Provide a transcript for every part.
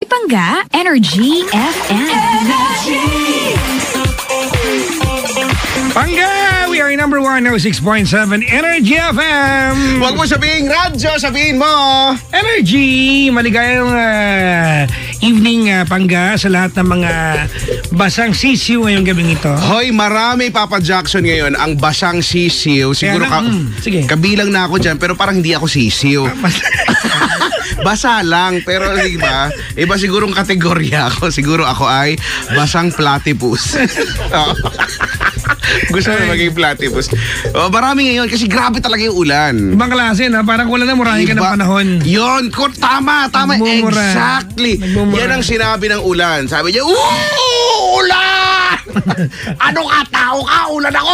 Pangga, Energy FM. Pangga! We are number 106.7 Energy FM. Huwag mo sabihin radyo, sabihin mo Energy! Maligayang evening, Pangga, sa lahat ng mga basang sisiw ngayong gabing ito. Hoy, marami Papa Jackson ngayon ang basang sisiw. Siguro sige. kabilang na ako dyan, pero parang hindi ako sisiw. Basa lang, pero diba, iba sigurong kategorya ako. Siguro ako ay basang platypus. Gusto mo maging platypus. Marami ngayon kasi grabe talaga yung ulan. Ibang klase na, parang wala na murahin ka ng panahon. Yun, tama. Nagmumura. Exactly. Nagmumura. Yan ang sinabi ng ulan. Sabi niya, ulan! Ano ka, tao ka? Ulan ako!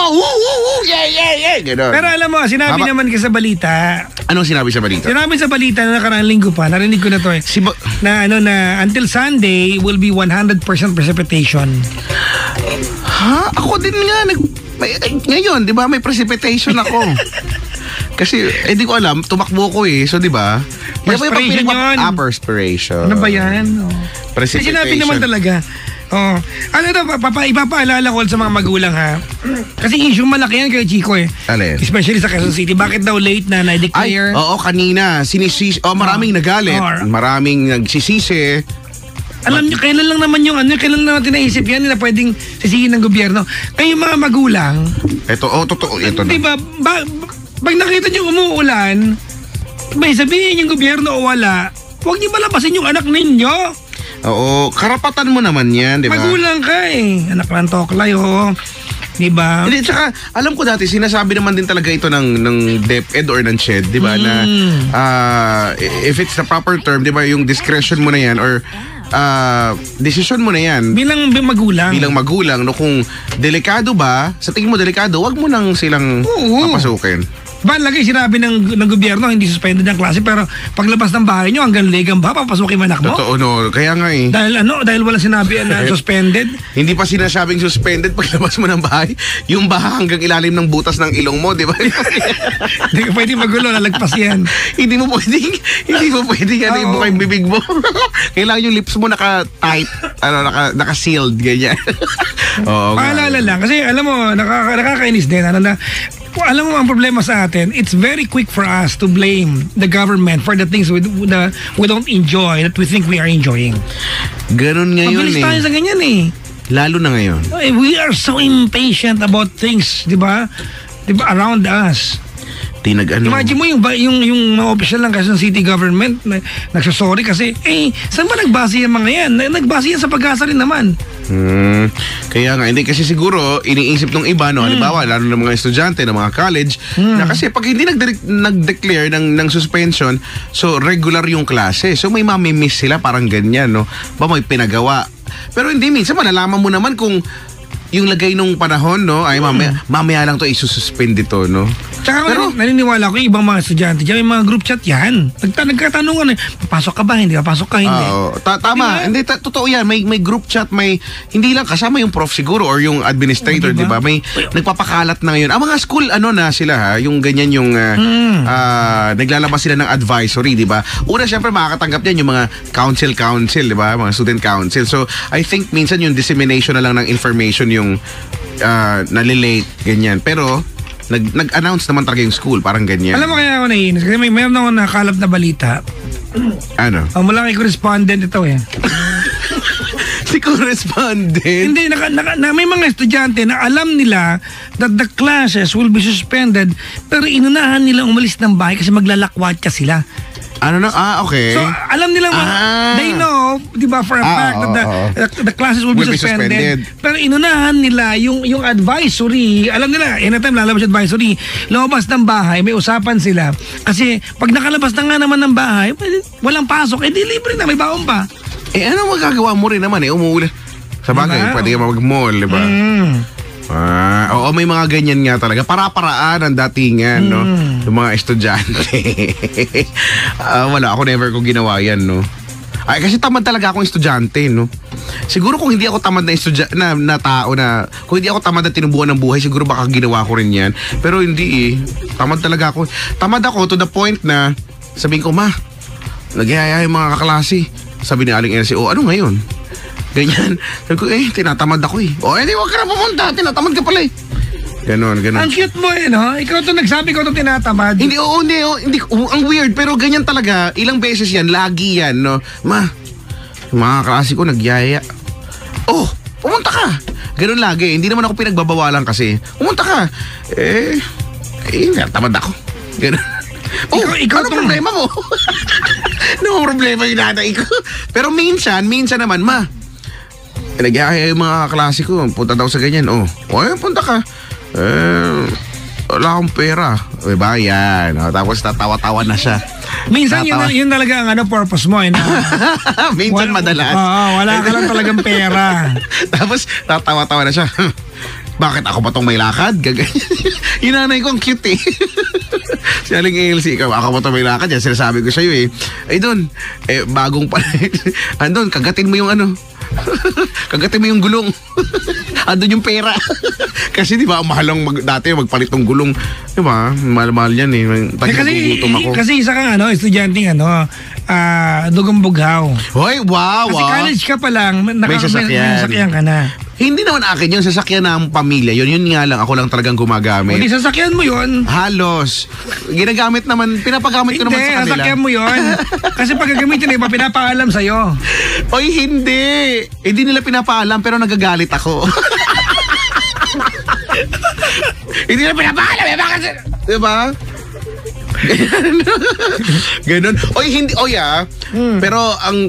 Yeah! Ganon. Pero alam mo, sinabi naman ka sa balita. Anong sinabi sa balita? Sinabi sa balita na nakaraang linggo pa, narinig ko na to eh. Na until Sunday will be 100% precipitation. Ha? Ako din nga. Ngayon, di ba, may precipitation ako. Kasi, di ko alam, tumakbo ko eh. So, di ba? Perspiration yun. Perspiration. Ano ba yan? Precipitation. Sinabi naman talaga. Ano ito, ipapaalala ko sa mga magulang ha. Kasi issue malaki yan kay Chico eh. Alin? Especially sa Quezon City. Bakit daw late na na-declare? Oo, kanina. Maraming nagalit. Maraming nagsisisi. Alam niyo, kailan lang naman yung kailan lang natin naisip yan na pwedeng sisihin ng gobyerno. Kayo mga magulang. Totoo. Ito na. Diba, pag nakita niyo umuulan, may sabihin yung gobyerno o wala, huwag niyo malabasin yung anak ninyo. Oo, karapatan mo naman yan, di ba? Magulang ka eh. Anak lang toklay, di ba? Hindi, tsaka, alam ko dati, sinasabi naman din talaga ito ng DepEd or ng SHED, di ba? Na, if it's the proper term, di ba, yung discretion mo na yan or decision mo na yan. Bilang magulang, no, kung delikado ba, sa tingin mo delikado, wag mo nang silang papasukin. Lagi sinabi ng gobyerno, hindi suspended ang klase, pero paglabas ng bahay nyo, hanggang legang ba, papasukin mo anak mo? Totoo, no. Kaya nga eh. Dahil wala sinabi na suspended? Hindi pa sinasabing suspended paglabas mo ng bahay. Yung baha hanggang ilalim ng butas ng ilong mo, di ba? Hindi ka pwede magulo, lalagpas yan. Hindi mo pwede ibuka yung bibig mo. Kailangan yung lips mo naka-tight, naka-sealed, ganyan. Paalala lang, kasi alam mo, nakakainis din. Alam mo ang problema sa atin, it's very quick for us to blame the government for the things we don't enjoy that we think we are enjoying. Ganun ngayon Mabilis tayo sa ganyan eh. Lalo na ngayon. We are so impatient about things, di ba? Around us. Imagine mo yung mga official ng Quezon City government nagsasorry kasi saan ba nagbase yung mga yan? Nagbase yan sa Pag-asa rin naman. Kaya nga, hindi kasi siguro iniisip ng iba, no, halimbawa lalo ng mga estudyante ng mga college na kasi pag hindi nag-declare ng suspension, so regular yung klase, so may mamimiss sila, parang ganyan, no, ba may pinagawa, pero hindi, minsan malalaman mo naman kung yung lagay nung panahon, no, ay mamaya lang to isususpend dito, no. Tsaka naniniwala ko yung ibang mga estudyante dyan, yung mga group chat yan, nagkatanungan papasok ka ba, hindi papasok ka, hindi. Tama, hindi, totoo yan, may group chat, hindi lang kasama yung prof siguro or yung administrator, di ba? May nagpapakalat na ngayon. Ang mga school, na sila ha, yung ganyan yung naglalabas sila ng advisory, di ba? Una, syempre makakatanggap yan yung mga council, di ba? Mga student council. So, I think minsan yung dissemination na lang ng information yung nalilate, ganyan. Pero, nag-announce naman talaga yung school, parang ganyan. Alam mo kaya ako naiinis kasi mayroon ako nakalap na balita. Ano? Mula kay correspondent ito eh. Si correspondent? Hindi, may mga estudyante na alam nila that the classes will be suspended pero inunahan nila umalis ng bahay kasi maglalakwatsa sila. Okay. So, alam nila, they know, di ba, for a fact that the classes will be suspended. Pero inunahan nila yung advisory. Alam nila, anytime lalabas yung advisory, lumabas ng bahay, may usapan sila. Kasi pag nakalabas na nga naman ng bahay, walang pasok, di libre na, may baon pa. Ano magagawa mo rin naman umuulan. Sa bagay, pwede ka mag-mall, di ba? Oo, may mga ganyan nga talaga. Para-paraan ang datingan, no? Yung mga estudyante. Wala, ako never ko ginawa yan, no? Ay, kasi tamad talaga akong estudyante, no? Siguro kung hindi ako tamad na tao na, kung hindi ako tamad na tinubuan ng buhay, siguro baka ginawa ko rin yan. Pero hindi Tamad talaga ako. Tamad ako to the point na, sabihin ko, ma, nagyayaya yung mga kaklase. sabi ni Aling Elsie, ano ngayon? Ganyan. Sabi ko, tinatamad ako eh. Hindi, wag ka na pumunta. Tinatamad ka pala eh. Ganon. Ang cute mo no? Ikaw to nagsabi ko to tinatamad. Hindi, hindi. Ang weird, pero ganyan talaga. Ilang beses yan, lagi yan, no? Mga klase ko nagyaya. Pumunta ka. Ganon lagi. Hindi naman ako pinagbabawalan kasi. Pumunta ka. Tinatamad ako. Ganon. Ikaw ano problema mo? No problema yung nanay ko. Pero minsan naman, nagyaya yung mga klase ko. Punta daw sa ganyan. Punta ka. Wala akong pera. Diba? Yan. Tapos tatawa-tawa na siya. Minsan yun talaga ang purpose mo. Minsan madalas. Wala ka lang talagang pera. Tapos tatawa-tawa na siya. Bakit ako ba tong may lakad? Yung nanay ko ang cute eh. Si Aling Elsie, ako ba tong may lakad? Yan sinasabi ko sa'yo eh. Doon, bagong pala. Andun, kagatin mo yung kagatin mo yung gulong. Andun yung pera. Kasi di ba, mahalang dati magpalit ng gulong. Di ba? Mahal-mahal yan eh. Kasi isa kang estudyanteng dugong bughaw. Hoy, wow. Kasi college ka pa lang, may sasakyan ka na. Hindi naman akin yun, sasakyan ng pamilya. Yun nga lang, ako lang talagang gumagamit. Hindi, sasakyan mo yun. Halos. Ginagamit naman, pinapagamit ko naman sa kanila. Hindi, sasakyan mo yun. Kasi pag gagamitin iba, pinapaalam sa'yo. Hindi. Hindi nila pinapaalam, pero nagagalit ako. Hindi nila pinapaalam, bakit? Diba? Ganon. Hindi. Pero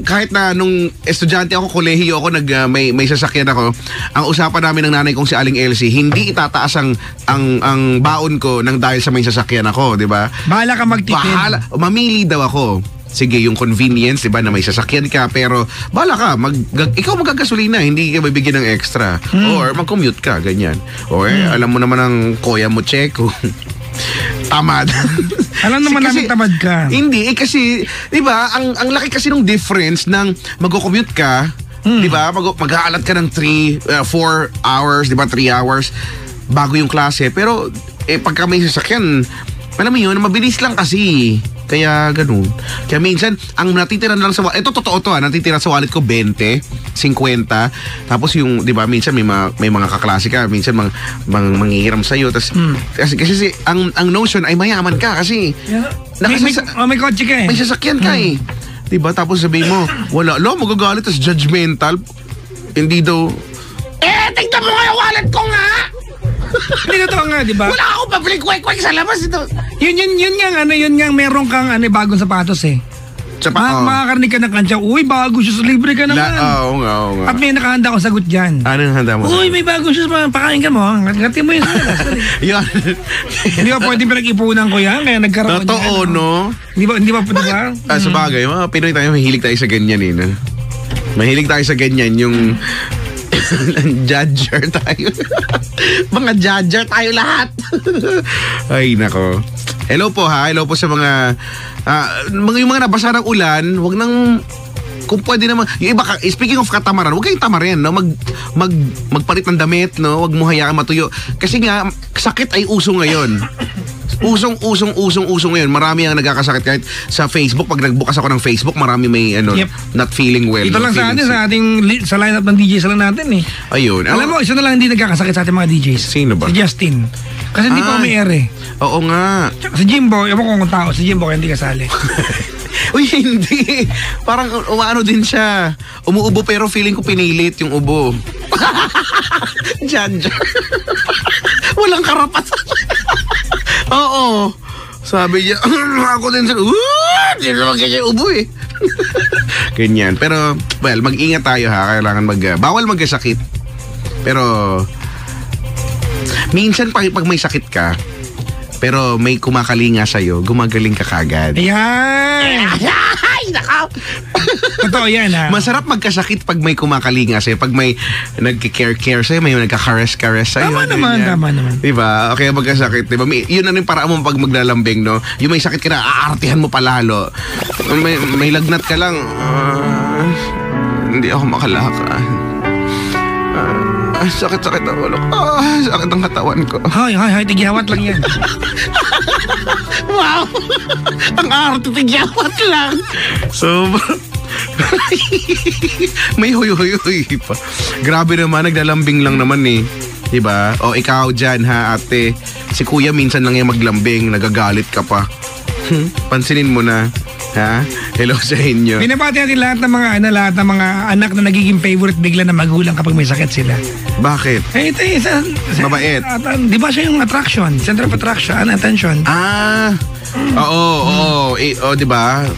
kahit na nung estudyante ako, kolehiyo ako, may sasakyan ako, ang usapan namin ng nanay kong si Aling Elsie, hindi itataas ang baon ko nang dahil sa may sasakyan ako, di ba? Bahala ka magtipid. Mamili daw ako. Sige, yung convenience, di ba, na may sasakyan ka, pero bahala ka, ikaw magagasolina, hindi ka bibigyan ng extra. Or mag-commute ka, ganyan. Or alam mo naman ang kuya mo, Checo. Tamad. Alam naman namin tamad ka. Hindi, kasi, di ba, ang laki kasi ng difference ng mag-commute ka, di ba, mag-aalat ka ng 4 hours, di ba, 3 hours, bago yung klase. Pero, pagka may sasakyan, alam mo yun, mabilis lang kasi. Kaya ganun. Kaya minsan, ang natitira na lang sa wallet, ito totoo to natitira sa wallet ko 20, 50. Tapos yung, di ba, minsan may mga kaklase ka, minsan manghihiram sa'yo. Kasi ang notion ay mayaman ka kasi may kotse ka eh. May sasakyan ka eh. Di ba? Tapos sabihin mo, wala, magagalit, tas judgmental. Hindi daw, tignan mo nga yung wallet ko nga! Hindi totoo nga, di ba? Wala akong pabalik-kwek-kwek sa labas ito. Yun nga, meron kang bagong sapatos eh. Makakarinig ka ng kantsa, uy, bago shoes, libre ka naman. Oo nga. At may nakahanda akong sagot dyan. Ano yung handa mo? Uy, may bagong shoes, pakain ka mo. Gatin mo yun. Yan. Hindi ba pwede pinag-ipunan ko yan? Kaya nagkaroon yan. Totoo, no? Hindi ba? Sa bagay, mga Pinoy tayo, mahilig tayo sa ganyan eh. No? Mahilig tayo sa ganyan, yung judger tayo. Mga judger tayo lahat. Ay, nako. Hello po sa mga yung mga nabasa ng ulan, wag nang, kung pwede naman, yung iba, speaking of katamaran, wag kayong tamarin, no? Magpalit ng damit, no? Wag mo hayaan matuyo. Kasi nga, sakit ay uso ngayon. Usong ngayon. Marami ang nagkakasakit kahit sa Facebook. Pag nagbukas ako ng Facebook, marami may not feeling well. Ito lang sa lineup ng DJs lang natin eh. Ayun. Alam mo, isa na lang hindi nagkakasakit sa ating mga DJs. Sino ba? Si Justin. Kasi hindi pa may air eh. Oo nga. Si Jimbo, ewan ko kung tao, si Jimbo kaya hindi kasali. Uy, hindi. Parang umaano din siya. Umuubo pero feeling ko pinilit yung ubo. Judger. Walang karapat. Oo. Sabi niya, ako din siya, hindi naman ganyan ubo eh. Ganyan. Pero, well, mag-ingat tayo Kailangan bawal magkasakit. Pero, minsan pag may sakit ka, pero may kumakalinga sa'yo, gumagaling ka kagad. Ayan! Ay, nakaw! Totoo yan Masarap magkasakit pag may kumakalinga sa'yo, pag may nagkikare-care sa'yo, may nagkakares-kares sa'yo. Tama naman. Diba? Okay, magkasakit. Diba? Yun na yung paraan mo pag maglalambing, no? Yung may sakit ka na, aartihan mo palalo. May lagnat ka lang. Hindi ako makalakad. Sakit-sakit ang ulo ko. Sakit ang katawan ko. Hay, tigyawat lang yan. Wow! Ang arte, tigyawat lang. May huy pa. Grabe naman, naglalambing lang naman eh. Diba? O ikaw dyan ha, ate. Si kuya minsan lang yung maglambing, nagagalit ka pa. Pansinin mo na. Ha? Hello sa inyo. Binabati natin lahat ng mga anak na nagiging favorite bigla na magulang kapag may sakit sila. Bakit? Eh, ito mabait. Di ba siya yung attraction? Center of attraction, attention. Oo, di ba?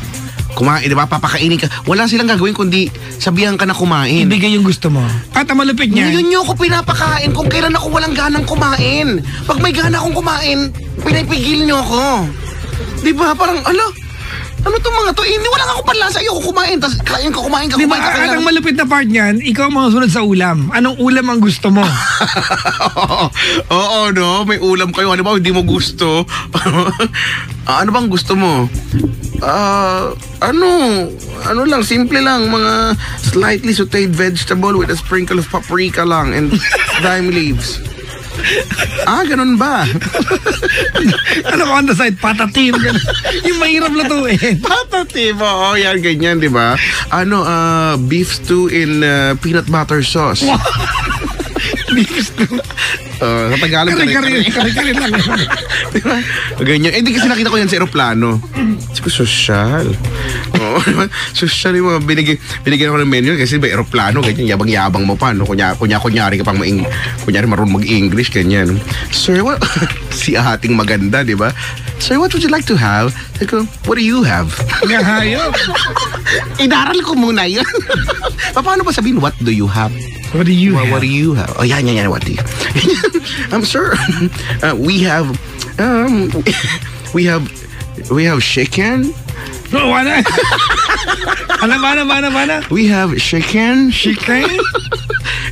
Kumain, di ba? Papakainin ka. Wala silang gagawin kundi sabihan ka na kumain. Ibigay yung gusto mo. At ang malupit niya. Ngayon nyo ako pinapakain kung kailan ako walang ganang kumain. Pag may gana akong kumain, pinipigil nyo ako. Di ba? Parang, ano itong mga to? Hindi, wala nga akong panlasa. Ayoko kumain. Tapos kumain ka. Diba, at ang malupit na part niyan, ikaw ang masunod sa ulam. Anong ulam ang gusto mo? Oo, no? May ulam kayo. Ano ba? Hindi mo gusto? Ano bang gusto mo? Ano lang, simple lang. Mga slightly sauteed vegetable with a sprinkle of paprika lang and thyme leaves. Ganun ba? Ano ko on the side? Patatim. Yung mahirap lutuin. Patatim, oo. Yan, ganyan, di ba? Beef stew in peanut butter sauce. Beef stew. Sa Tagalog, kare-kare lang. Diba? Ganyan. Di kasi nakita ko yan sa aeroplano. Kasi ko, sosyal. Oo, diba? Sosyal yung mga binigyan ako ng menu kasi may aeroplano, ganyan, yabang-yabang mo pa, no? Kunyari ka pang kunyari marunong mag-English, ganyan. Sir, what? Si ating maganda, di ba? Sir, what would you like to have? Sabi ko, what do you have? Hayop. Inaral ko muna yun. Paano ba sabihin, what do you have? What do you have? What do you have? Oh, yan. What do you have? Sir, we have chicken. No, wala. Mana? We have chicken.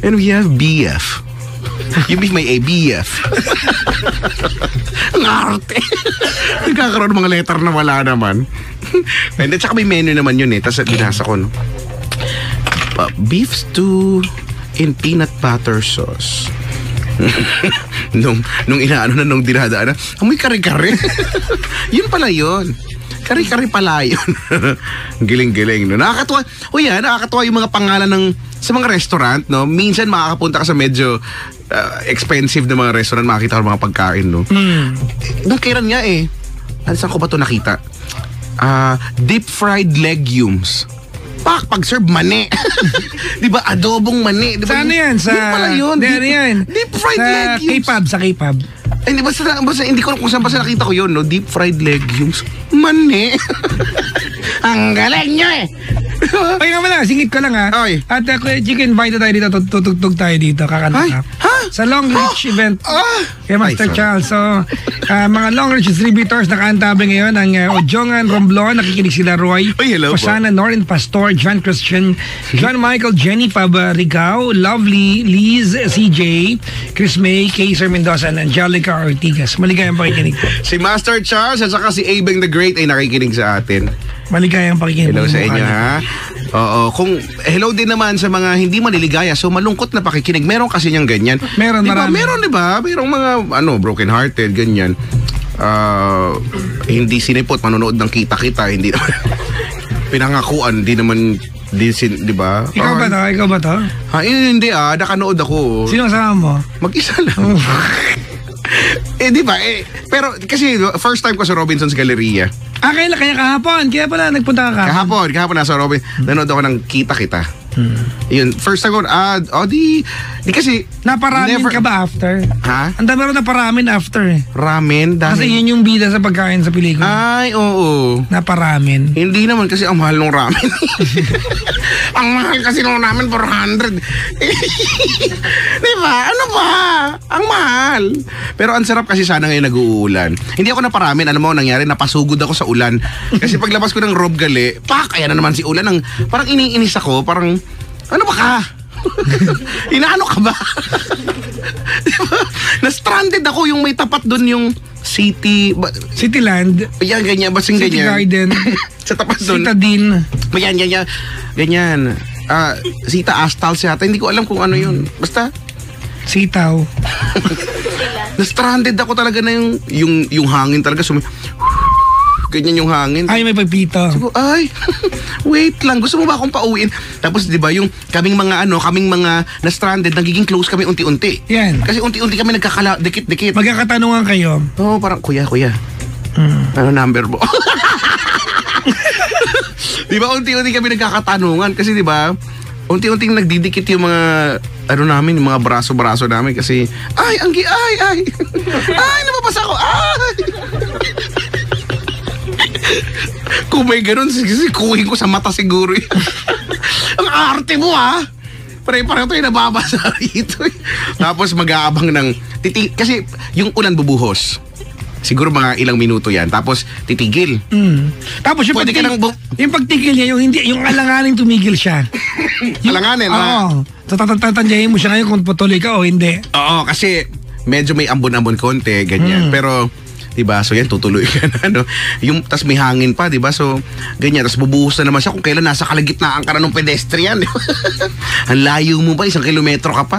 And we have BF. You mean may ABF. Ang arte. Nagkakaroon ng mga letter na wala naman. And then, tsaka may menu naman yun eh. Tapos binasa ko, no? Beef stew in peanut butter sauce. nung dinadaan na, amoy kare-kare. Yun pala yun. Kare-kare pala yun. Giling-giling, no? Nakakatuwa yung mga pangalan sa mga restaurant, no? Minsan makakapunta ka sa medyo expensive na mga restaurant, makakita ka ng mga pagkain, no? Nung kailan nga saan ko ba ito nakita? Deep fried legumes. Pag-serve mani. Di ba? Adobong mani. Diba? Saan yan? Yun pala yun. Deep fried legumes. Sa K-pub. Hindi hindi ko kung saan ba nakita ko yun, no? Deep fried legumes. Mani. Ang galing nyo eh. Ay nga pala, singit ko lang ha. Oy. At chicken invite tayo dito, tutugtog tayo dito, kakanta. Sa Long Reach event kay Master Charles. So, mga Long Reach distributors nakaantabi ngayon ang Ojongan, Romblon, nakikinig sila Roy, hello Posana, Norin Pastor, John Christian, John Michael, Jenny Pabarigao, Lovely, Liz, CJ, Chris May, Kaiser Mendoza, and Angelica Ortigas. Maligayang pakikinig po. Si Master Charles at saka si Abeng the Great ay nakikinig sa atin. Maligayang pakikinig. Hello sa inyo, ha? Oo, hello din naman sa mga hindi maliligaya, so malungkot na pakikinig. Meron kasi niyang ganyan. Meron, marami. Meron, di ba? Merong mga, broken hearted, ganyan. Hindi sinipot, manonood ng kita-kita, hindi naman, pinangakuan, di ba? Ikaw ba to? Hindi nakanood ako. Sino kasama mo? Mag-isa lang. Di ba? Pero kasi first time ko sa Robinson's Galleria. Kaya kahapon. Kaya pala nagpunta ka kahapon. Kahapon nasa Robin. Nanood ako ng kita-kita. Yun, first time ko, di kasi naparamin ka ba after? Ha? Ang dami rin naparamin after Ramen? Kasi yun yung bida sa pagkain sa pelikula. Ay, oo. Naparamin. Hindi naman kasi ang mahal ng ramen. Ang mahal kasi ng ramen, 400. Diba? Ano ba? Ang mahal. Pero ang sarap kasi sana ngayon nag-uulan. Hindi ako naparamin. Ano mo nangyari? Napasugod ako sa ulan. Kasi paglabas ko ng Rob Gali, ayan na naman si ulan. Parang iniinis ako. Parang, ano ba ka? Inaano ka ba? Diba? Na-stranded ako yung may tapat doon yung Cityland. Yan, ganyan. Basing City ganyan. Garden. Sa tapat doon. Citadine. Ganyan. Ganyan. Sita Astal siya. Hindi ko alam kung ano yun. Basta. Sitaw. Na-stranded ako talaga na yung hangin talaga ganyan yung hangin. Ay, may pagpito. Sabi ko, ay, wait lang, gusto mo ba akong pauwiin? Tapos, di ba, yung kaming mga na-stranded, nagiging close kami unti-unti. Yan. Kasi unti-unti kami dikit-dikit. Magkakatanungan kayo. Oo, parang, kuya. Ano number mo? Di ba, unti-unti kami nagkakatanungan. Kasi, di ba, unti-unting nagdidikit yung mga namin, yung mga braso-braso namin kasi ay, Anggi, ay nababasa ko, ay. Kung may ganun, kuhin ko sa mata siguro. Ang arte mo, ha? Pare-pareho tayo nababasa rito. Tapos mag-aabang ng kasi yung ulan bubuhos. Siguro mga ilang minuto yan. Tapos titigil. Tapos yung pagtigil niya, yung alanganing tumigil siya. Alanganin, oo. Tatanjahin mo siya ngayon kung patuloy ka o hindi. Oo, kasi medyo may ambon-ambon konti, ganyan. Pero, diba, so yan, tutuloy ka na, no? Tas may hangin pa, diba? So, ganyan. Tas bubuhos na naman siya kung kailan nasa kalagitnaan ka na ng pedestrian. Ang layo mo ba? 1 kilometro ka pa?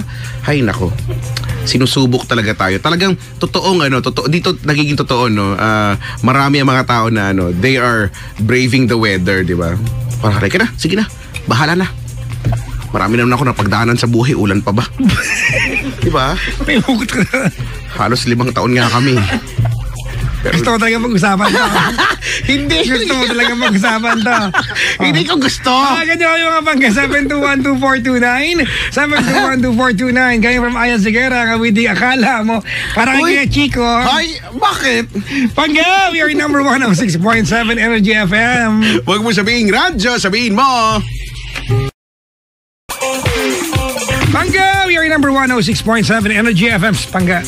Hay, nako. Sinusubok talaga tayo. Talagang totoong dito nagiging totoo, no. Marami ang mga tao na they are braving the weather, di ba? Parang ka na, sige na. Bahala na. Marami naman ako napagdaanan sa buhay, ulan pa ba? Di ba? May hugot ka na. Halos 5 taon nga kami. Pero, gusto ko talaga pag-usapan to. Hindi. Gusto ko talaga pag-usapan to. Hindi ko gusto. Ganyan kami mga pangga. 7212429. 7212429. Kayo from Ayan Sigera. Kawidi, akala mo. Parang kaya Chico. Ay, bakit? Pangga, we are number 106.7 Energy FM. Huwag mo sabihin radyo, sabihin mo. Pangga, we are number 106.7 Energy FM. Pangga.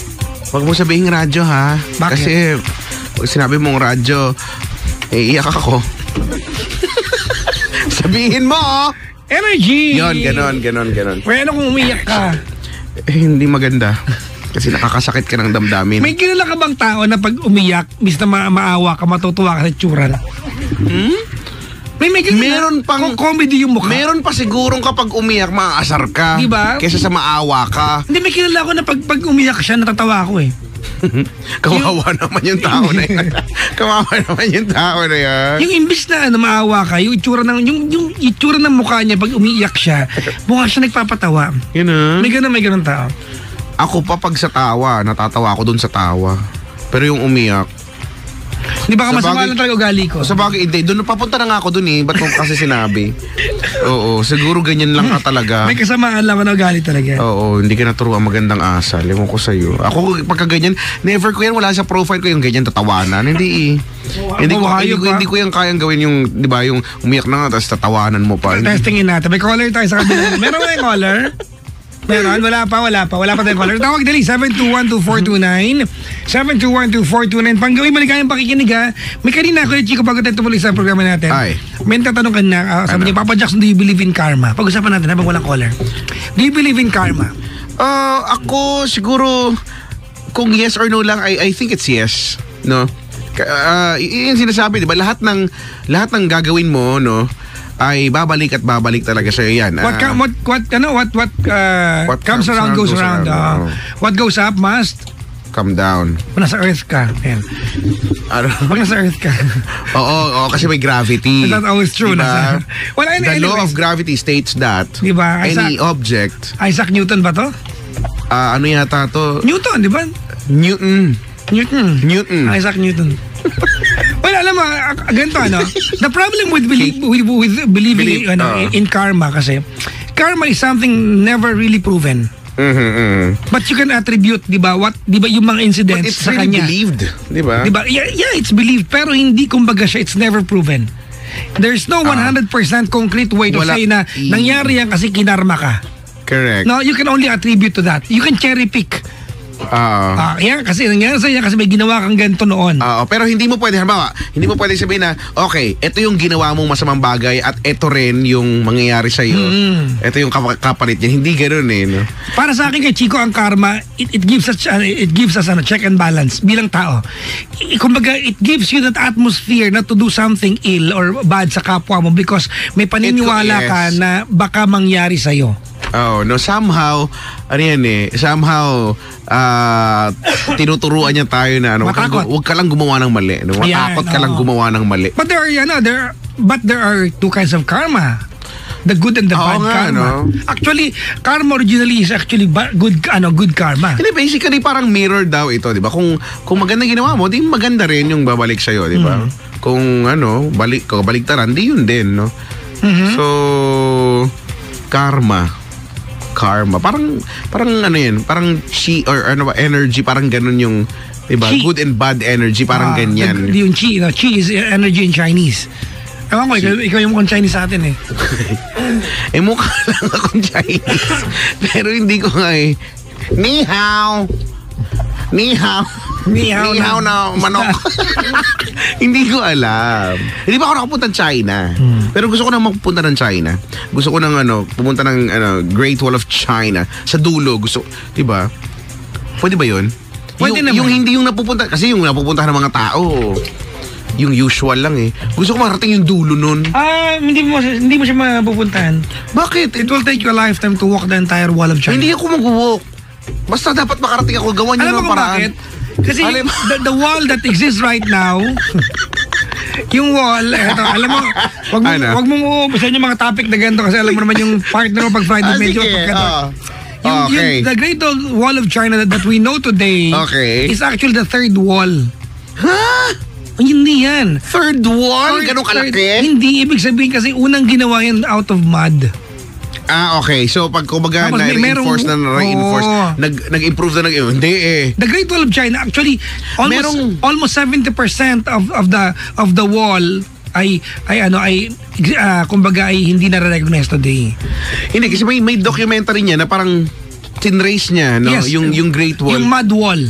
Huwag mo sabihin radyo, ha? Bakit? Kasi pag sinabi mong radyo, iiyak ako. Sabihin mo! Energy! Yun, ganon. Bueno, kung umiyak ka. Hindi maganda. Kasi nakakasakit ka ng damdamin. May kilala ka bang tao na pag umiyak, bis na maawa ka, matutuwa ka sa tsura? Meron pang comedy yung mukha. Meron pa sigurong kapag umiyak, maaasar ka. Diba? Kesa sa maawa ka. Hindi, may kilala ko na pag umiyak siya, natatawa ako eh. Kawawa naman yung tao na yan. Kawawa naman yung tao na yan. Yung imbis na maawa ka, yung itsura ng mukha niya pag umiiyak siya, mukha siya nagpapatawa. Yun ah. May ganun tao. Ako pa pag sa tawa, natatawa ako dun sa tawa. Pero yung umiyak, di ba masama lang talaga ugali ko? Sa bagay, hindi. Doon, papunta na nga ako doon eh. Ba't mo kasi sinabi? Oo, siguro ganyan lang ka talaga. May kasamaan lang na ugali talaga. Oo, hindi ka naturuan magandang asal. Ewan ko sa'yo. Ako, pagka ganyan, never ko yan, wala sa profile ko yung ganyan tatawanan. Hindi eh. Hindi ko yan kayang gawin yung, di ba, yung umiyak na nga, tapos tatawanan mo pa. Testingin natin. May caller tayo sa kabila. Meron ba yung caller? Meron? Wala pa tayong caller. Tawag dali, 7212429. 7212429. Panggawin maligayang pakikinig, ha. May kanina ako, Chico, bago tayo tumuloy sa programa natin. Ay. May tatanong ka na, sabi niya, Papa Jackson, do you believe in karma? Pag-usapan natin habang walang caller. Do you believe in karma? Ako, siguro, kung yes or no lang, I think it's yes. No? Yung sinasabi, di ba? Lahat ng gagawin mo, no, ay babalik talaga sa'yo yan. What comes around goes around. What goes up must come down. Pag nasa earth ka. Ayan. Pag nasa earth ka. Oo, kasi may gravity. That's always true. Diba? The law of gravity states that diba? any object. Isaac Newton ba to? Ano yata to? Newton, di ba? Newton. Isaac Newton. Well, alam mo, ganito the problem with believing in karma kasi, karma is something never really proven. But you can attribute, di ba, yung mga incidents sa kanya. But it's really believed, di ba? Diba? Yeah, it's believed, pero hindi kumbaga siya, it's never proven. There's no 100% concrete way to say na nangyari yan kasi kinarma ka. Correct. No, you can only attribute to that. You can cherry pick. Yan, kasi nangyari sa'yo kasi may ginawa kang ganito noon. Pero hindi mo pwede sabihin na, okay, ito yung ginawa mong masamang bagay at ito rin yung mangyayari sa'yo. Ito yung kapalit niyan. Hindi ganoon eh. No? Para sa akin kay Chico, ang karma, it gives us check and balance bilang tao. Kumbaga, it gives you that atmosphere not to do something ill or bad sa kapwa mo because may paniniwala ka na baka mangyari sa'yo. Oh, no, somehow, ano yan somehow, tinuturuan niya tayo na, wag ka lang gumawa ng mali. No? Matakot ka lang gumawa ng mali. But there are two kinds of karma. The good and the bad karma. No? Actually, karma originally is actually good karma. Hindi, basically parang mirror daw ito, di ba? Kung maganda ginawa mo, di maganda rin yung babalik sa'yo, di ba? Kung baliktaran, di yun din, no? So, karma. Parang ano yan, parang chi or ano ba, energy, parang ganun yung, diba? Chi. Good and bad energy, parang ganyan. Yung chi, chi is energy in Chinese. Ewan ko, ikaw yung mukhang Chinese sa atin eh. Mukha lang akong Chinese. Pero hindi ko nga Ni hao. Ni hao na manok. Hindi ko alam. Hindi pa ako nakapunta ng China. Pero gusto ko nang magpunta ng China. Gusto ko nang pumunta ng Great Wall of China. Sa dulo, di ba? Pwede ba yun? Pwede naman. Yung hindi yung napupunta, kasi yung napupunta ng mga tao, yung usual lang Gusto ko marating yung dulo nun. Hindi mo siya mapupuntahan. Bakit? It will take you a lifetime to walk the entire Wall of China. Hindi ako mag-walk. Basta dapat makarating ako. Gawan nyo ng paraan. Bakit? Kasi the wall that exists right now, yung wall, alam mo, wag mong uubusan yung mga topic na ganito kasi alam mo naman yung partner mo pag Friday medyo the Great Wall of China that we know today is actually the third wall. Hindi yan. Third wall? Ganun kalaki? Hindi, ibig sabihin kasi unang ginawa yan out of mud. Okay. So, pag kumbaga na-reinforce, nag-improve na hindi The Great Wall of China, actually, almost 70% of the wall ay kumbaga ay hindi na-recognize today. Hindi, kasi may documentary niya na parang tinrace niya, no? Yes, yung Great Wall. Yung mud wall.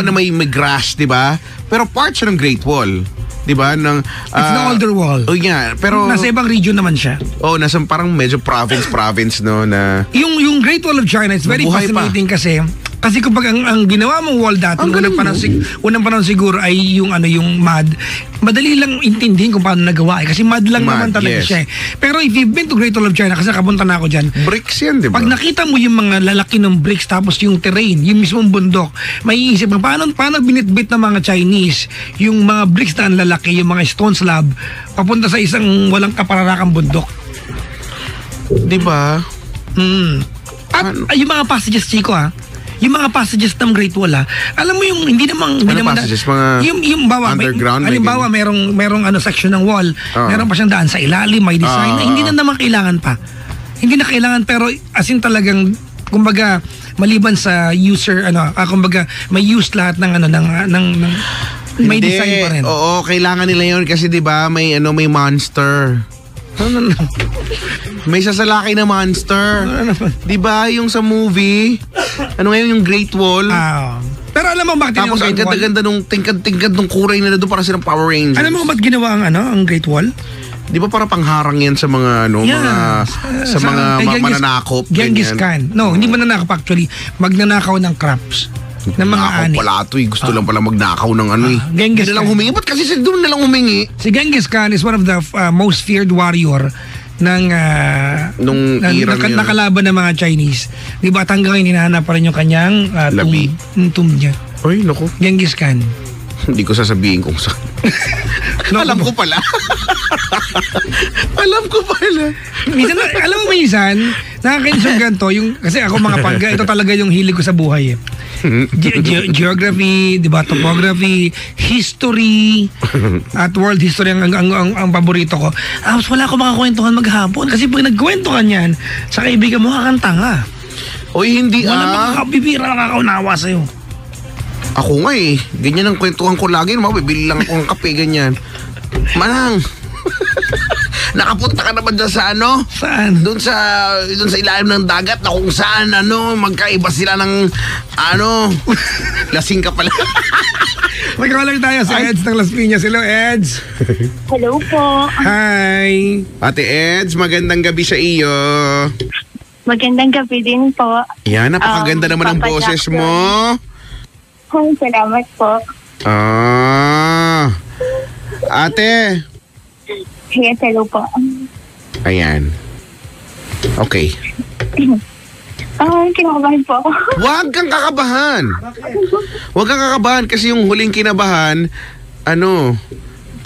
Na may grass, di ba? Pero part siya ng Great Wall. Diba? It's the older wall. Pero nasa ibang region naman siya. Nasa parang medyo province, no, na yung Great Wall of China, it's very fascinating kasi kumbaga ang ginawa mong wall dati unang panahon siguro ay yung mud. Madali lang intindihin kung paano nagawa kasi mud lang naman talaga siya. Pero if you've been to Great Wall of China, kasi nakapunta na ako diyan. Bricks yan, di ba? Pag nakita mo yung mga lalaki ng bricks tapos yung terrain, yung mismong bundok, may iisip mo paano binitbit ng mga Chinese yung mga bricks na lalaki, yung mga stone slab papunta sa isang walang kapararakang bundok. Di ba? At yung mga passages, Chico, yung mga passages ng Great Wall, alam mo yung hindi naman passages? Yung underground? Halimbawa, merong section ng wall, meron pa siyang daan sa ilalim, may design, hindi na naman kailangan pa. Hindi na kailangan, pero as in talagang, kumbaga, maliban sa user, kumbaga, may use lahat ng may design pa rin. Oo, kailangan nila yun kasi 'di ba may monster. May sasalaki na monster. 'Di ba yung sa movie? Yung Great Wall? Pero alam mo bakit tapos ang ganda-ganda nung tingkad nung kuray nila doon para silang Power Rangers. Alam mo bakit ginawa ang Great Wall? 'Di ba para pangharang yan sa mga mga mananakop? Genghis Khan. No, hindi mananakop actually. Magnanakaw ng crops. Ng mga ani. Gusto lang pala magnakaw ng Genghis Khan. Humingi. Ba't kasi doon na lang humingi? Si Genghis Khan is one of the most feared warrior ng nakalaban ng mga Chinese. Di ba? At hanggang ngayon hinahanap pa rin yung kanyang tomb niya. Ay, naku. Genghis Khan. Hindi ko sasabihin kung saan. Alam ko pala. Alam mo minsan, nakakainis yung ganito, kasi ako mga pangga, ito talaga yung hilig ko sa buhay Geography, diba, topography, history, at world history ang paborito ko. Wala ko makakwentuhan maghapon kasi pag nagkwentuhan yan, sa kaibigan mo kakantanga. Hindi wala makakabibira nakakaunawa sa'yo. Ako nga ganyan ang kwentuhan ko lagi. Bibili lang ako ng kape, ganyan. Manang, nakapunta ka naman dyan sa Saan? Doon sa ilalim ng dagat na kung saan magkaiba sila ng lasing ka pala. Magkawalang tayo sa Eds ng Las Piñas. Hello, Eds. Hello po. Hi. Ate Eds, magandang gabi sa iyo. Magandang gabi din po. Yan, napakaganda naman ang boses mo. Salamat po. Ate. Yes, hello po. Ayan. Okay. Kinakabahan po ako. Huwag kang kakabahan. Huwag kang kakabahan kasi yung huling kinabahan,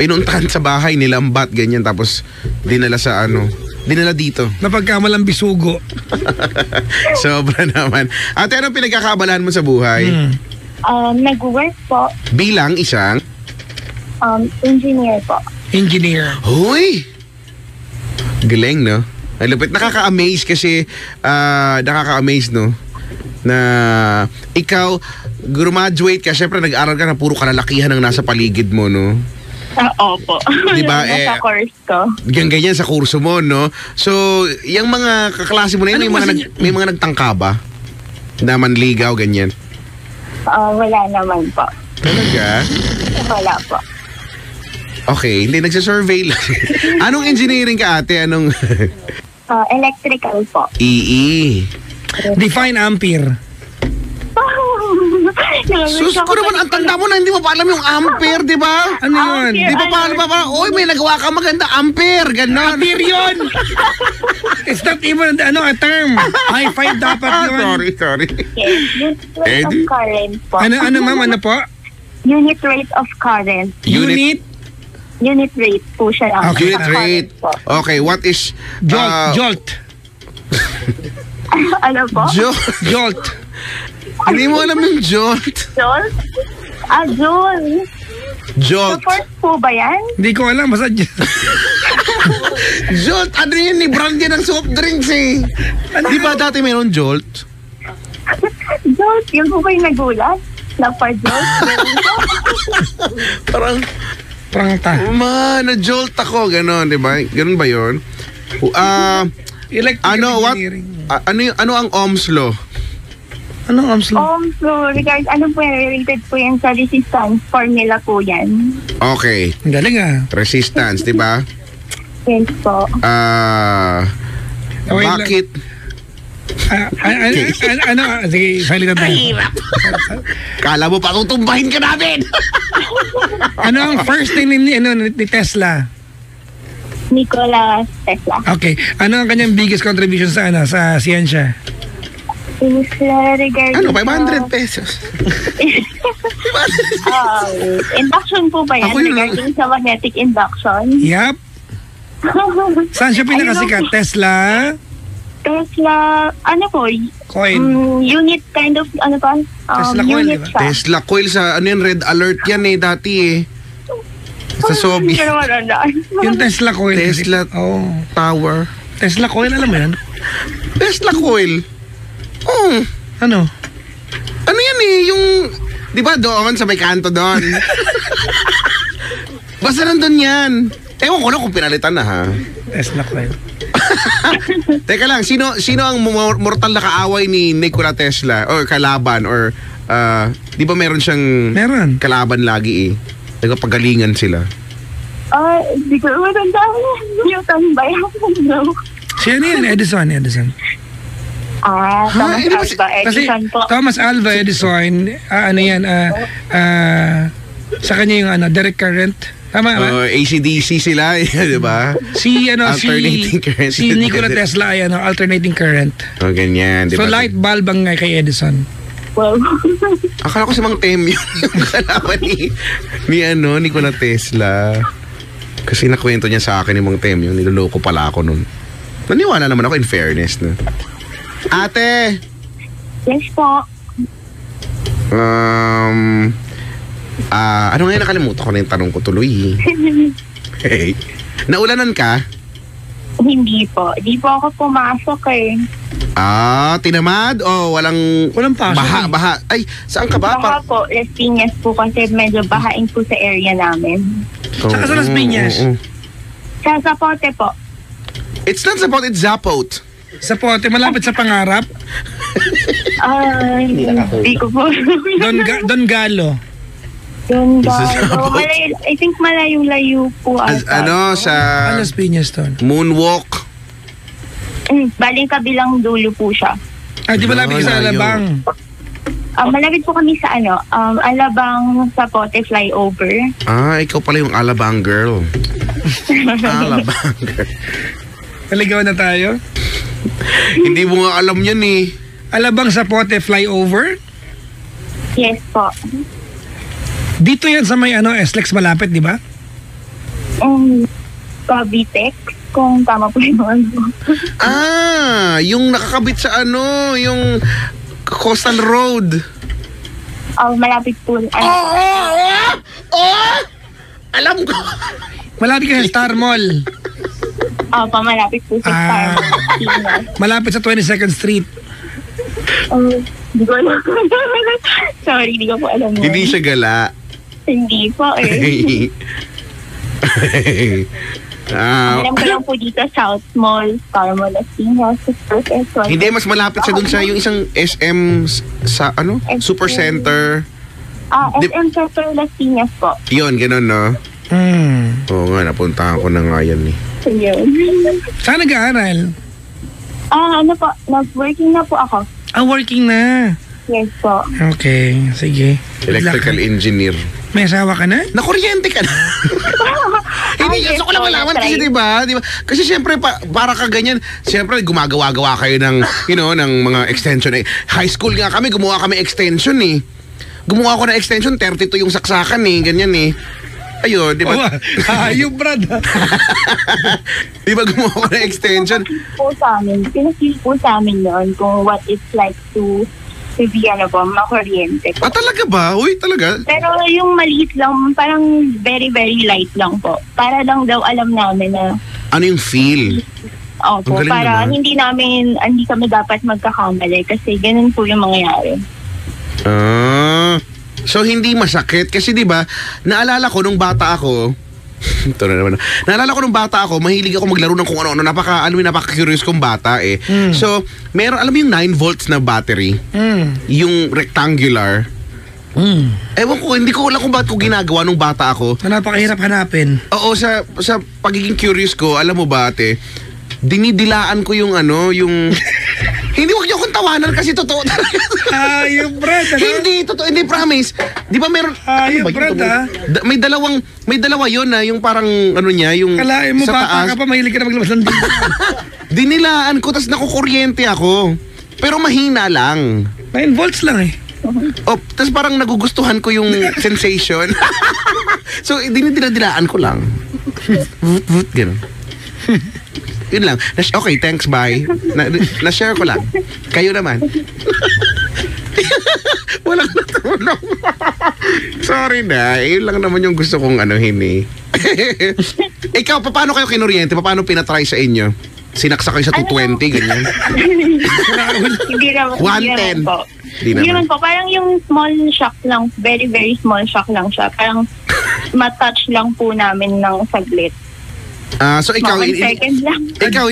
pinuntahan sa bahay, nilambat, ganyan, tapos dinala dito. Napagkamalang bisugo. Sobra naman. Ate, anong pinagkakaabalahan mo sa buhay? Nag-work po. Bilang isang? Engineer po. Engineer. Hoy! Galing, no? Ay, lupit. Nakaka-amaze kasi, nakaka-amaze, no? Na ikaw, graduate ka, syempre nag-aral ka na puro kalalakihan ang nasa paligid mo, no? Opo. Diba? Nasa course ko. Ganyan sa kurso mo, no? So, yung mga kaklase mo na yun, may mga nagtangka ba? Na manligaw, ganyan? Wala naman po. Talaga? Wala po. Okay, hindi, nagsasurvey lang. Anong engineering ka, ate? Anong... Electrical po. EE. Define ampere. Sus ko naman, ang tanda mo na hindi mo pa alam yung ampere, di ba? Ano yun? Di ba pa, oy, may nagawa ka maganda, ampere, gano'n. Ampere yun! It's not even a term. High five dapat yun. Sorry. Yes, unit rate of current po. Ano ma'am, ano po? Unit rate of current. Unit rate po siya. Okay. Unit rate. Okay, what is... Jolt. Ano po? Jolt. Hindi mo alam yung jolt? Jolt? Jolt. Jolt. Support po ba yan? Hindi ko alam, basta Jolt, ano yun? Ni brand yan ng soft drinks eh. Di ba dati mayroon Jolt? Jolt, yun po ba yung nagulat? Napa-jolt? Parang na-jolt ako, gano'n, di ba? Gano'n ba yun? Ano ang Ohm's law? Anong Ohm's law? Ohm's law, related po yan sa resistance formula po yan. Okay. Galing Resistance, di ba? Yes po. Bakit? Sige, salitan tayo. Kala mo pa tutumbahin ka namin! Ano ang first name ni Tesla? Nikola Tesla. Okay. Ano ang kanyang biggest contribution sa siyensya? Ano, 500 pesos? Induction po ba yan? Regarding sa magnetic induction? Yup. Saan siya pinakasikat? Tesla? Ano po? Coin. Unit kind of, ano pa? Tesla coil, unit diba? Tesla coil sa, Red Alert yan dati eh. Sa Soviet. Yung Tesla coil. Tesla Tower. Tesla coil, alam mo yan? Tesla coil? Ano? Ano yan yung, di ba doon sa may kanto doon? Basta nandun yan. Ewan ko na kung pinalitan na ha. Tesla coil. Teka lang, sino ang mortal na kaaway ni Nikola Tesla? Or kalaban? Or, di ba meron siyang kalaban lagi eh? Nagpagalingan sila. Di ko matandaan. Newton ba yan? No. Siya yan, Edison. Thomas Alva Edison po. Thomas Alva Edison, sa kanya yung direct current. Tama ba? AC/DC sila, di ba? Alternating current. Si Nikola Tesla ay alternating current. Ganyan, di ba? So light bulb ang kay Edison. Wow. Akala ko si Mang Tem yung kalaban ni Nikola Tesla. Kasi nakwento niya sa akin ni Mang Tem yung niloloko pala ako nun. Naniwala naman ako in fairness. No? Ate! Yes po. Ano nga nakalimutan ko na yung tanong ko tuloy. Hey. Naulanan ka? Hindi po. Di po ako pumasok eh. Tinamad? O walang pasok? Baha. Ay, saan ka ba? Baha po. Las Piñas po kasi medyo bahain po sa area namin. Saan sa Las Piñas? Sa Zapote po. It's not Zapote, it's Zapote. Zapote, malapit sa Pangarap? Hindi ko po. Don Galo. I think malayong-layo po. Sa Las Piñas to. Moonwalk. Baling kabilang dulo po siya. Di malapit sa Alabang? Malapit po kami sa Alabang Zapote flyover. Ikaw pala yung Alabang girl. Alabang girl. Naligaw na tayo? Hindi mo nga alam yan eh. Alabang Zapote flyover? Yes po. Dito yan sa may SLEX malapit, di ba? Cavitex, kung tama po yung ano. Yung nakakabit sa yung Coastal Road. Malapit po. Alam ko. Malapit ka sa Star Mall. Malapit po sa Star Mall. Malapit sa 22nd Street. Hindi ko alam. Sorry, hindi ko po alam. Hindi siya gala. Hindi po alam ko lang po dito, South Mall, Star Mall, Las Piñas, Hindi, mas malapit siya dun sa yung isang SM sa Super Center. SM Center Las Piñas po. Yun, ganun, no? Oo nga, napuntahan ko na nga yan eh. Yun. Saan nag-aaral? Po, nag-working na po ako. Working na. Yes po. Okay, sige. Electrical engineer. May asawa ka na? Nakuryente ka na. Hindi, gusto ko lang malaman kasi diba? Kasi siyempre, para ka ganyan, siyempre gumagawa-gawa kayo ng, ng mga extension. High school nga kami, gumawa kami extension eh. Gumawa ko ng extension, 32 yung saksakan eh, ganyan eh. Ayun, di ba? Ayun, Brad. Di ba gumawa ko ng extension? Pinag-feel po sa amin yun kung what it's like to be makuryente po. Talaga ba? Uy, talaga? Pero yung maliit lang, parang very, very light lang po. Para lang daw alam namin na... Ano yung feel? Opo, para naman. hindi kami dapat magkakamali kasi ganun po yung mangyayari. So hindi masakit kasi 'di ba? Naalala ko nung bata ako, ito na naman. Naalala ko nung bata ako, mahilig ako maglaro ng kung ano-ano, napaka-curious kong bata eh. So, alam mo yung 9 volts na battery? Yung rectangular. Ewan ko, hindi ko alam kung bakit ko ginagawa nung bata ako. Napakahirap hanapin. Oo, sa pagiging curious ko, alam mo ba ate, dinidilaan ko yung hindi, wag niyo akong tawanan kasi totoo talaga. Ayun, Brad. Hindi, totoo, hindi, promise. Di ba meron... Ayun, Brad, may dalawa yun na yung parang, niya, yung kalain mo, sa bata taas. ka pa, mahilig ka na maglabas ng dito. Dinilaan ko, tas nakukuryente ako. Pero mahina lang. 9 volts lang eh. Tas parang nagugustuhan ko yung sensation. So, dinidilaan ko lang. Ganun. Yun lang. Okay, thanks, bye. Na-share ko lang. Kayo naman. Walang natulong. Sorry na. Yun lang naman yung gusto kong eh. Ikaw, paano kayo kinuryente? Paano pinatry sa inyo? Sinaksa kayo sa 220, ganyan? Hindi naman. 110. Hindi naman po. Parang yung small shock lang, very, very small shock lang siya. Parang matouch lang po namin ng saglit. So ikaw,